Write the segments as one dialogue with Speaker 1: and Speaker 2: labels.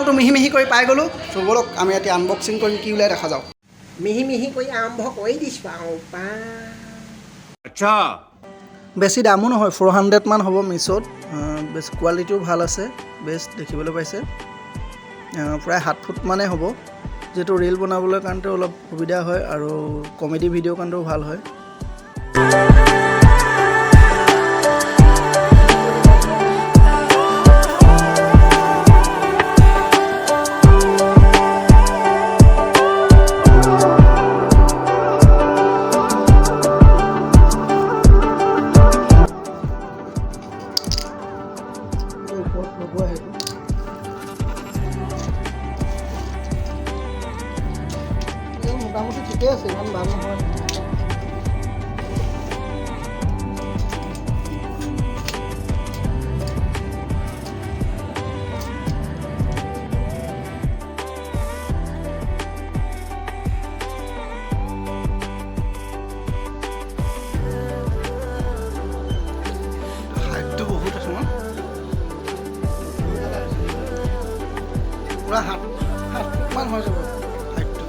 Speaker 1: মালটো মিহি মিহি কৰি পাই গ'লোঁ। চ' ব'লক আমি এতিয়া আনবক্সিং কৰিম, কি ওলাই দেখা যাওক।
Speaker 2: মিহি মিহি কৰি আৰম্ভ কৰি দিছোঁ আৰু
Speaker 3: আচ্ছা
Speaker 1: বেছি দামো নহয়, 400 মান হ'ব মিছ'ত। বেছি কোৱালিটিও ভাল আছে, বেষ্ট দেখিবলৈ পাইছে। প্ৰায় 7 ফুট মানে হ'ব, যিহেতু ৰীল বনাবলৈ কাৰণেতো অলপ সুবিধা হয় আৰু কমেডি ভিডিঅ'ৰ কাৰণেও ভাল হয়। মোটামুটি ঠিকে আছে, ইমান ভাল নহয়। হাইটটো বহুত আছে ন, পুৰা 7 ফুটমান হৈ যাব হাইটটো।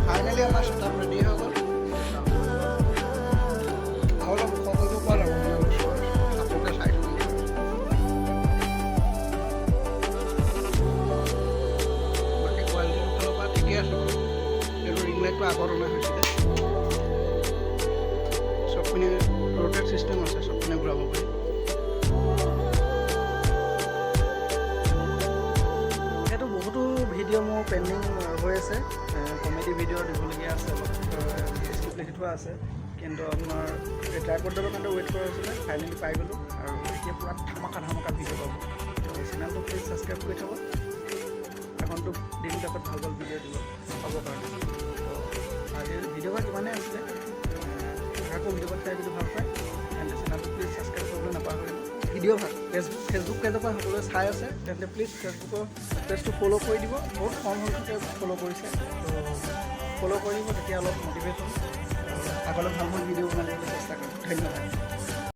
Speaker 1: ফাইনেলি আমাৰ ছেটআপ ৰেডি হৈ গ'ল। আৰু অলপ ওখ কৰিব পৰা যাব, সাপকে চাই থাকোঁ। বাকী কোৱালিটিৰ ফালৰ পৰা ঠিকেই আছে বাৰু। এইটো ৰিং লাইটটো আগত অনা হৈছিলে। চবপিনে ৰ'টেট ছিষ্টেম আছে, চবপিনে ঘূৰাব পাৰি। এইটো বহুতো ভিডিঅ' মোৰ পেণ্ডিং হৈ আছে, কমেডি ভিডিঅ' দিবলগীয়া আছে, স্ক্ৰিপ্ট লিখি থোৱা আছে। কিন্তু আপোনাৰ এই ট্ৰাইপডৰ কাৰণে ৱেইট কৰা হৈছিলে, ফাইনেলি পাই গ'লোঁ। আৰু এতিয়া পূৰা ধামাকা ভিডিঅ' পাব। চেনেলটো প্লিজ ছাবস্ক্ৰাইব কৰি থ'ব। একাউণ্টটো ডেইলি টাইপত ভাল ভাল ভিডিঅ' দিব পাবৰ কাৰণে। তো আজিৰ ভিডিঅ' ভাগ ইমানেই আছিলে। আকৌ ভিডিঅ' ভাগ চাই যদি ভাল পায় তেন্তে চেনেলটো প্লিজ ছাবস্ক্ৰাইব কৰিবলৈ নাপাহৰিব। ভিডিঅ' ভাগ ফেচবুক পেজৰ পৰা সকলোৱে চাই আছে তেন্তে প্লিজ ফেচবুকৰ পেজটো ফ'ল' কৰি দিব। বহুত কম সংখ্যকে ফ'ল' কৰিছে, তো ফ'ল' কৰি দিব, তেতিয়া অলপ মটিভেট হ'ম। আগলৈ ভাল ভাল ভিডিঅ' বনাবলৈ চেষ্টা কৰিম। ধন্যবাদ।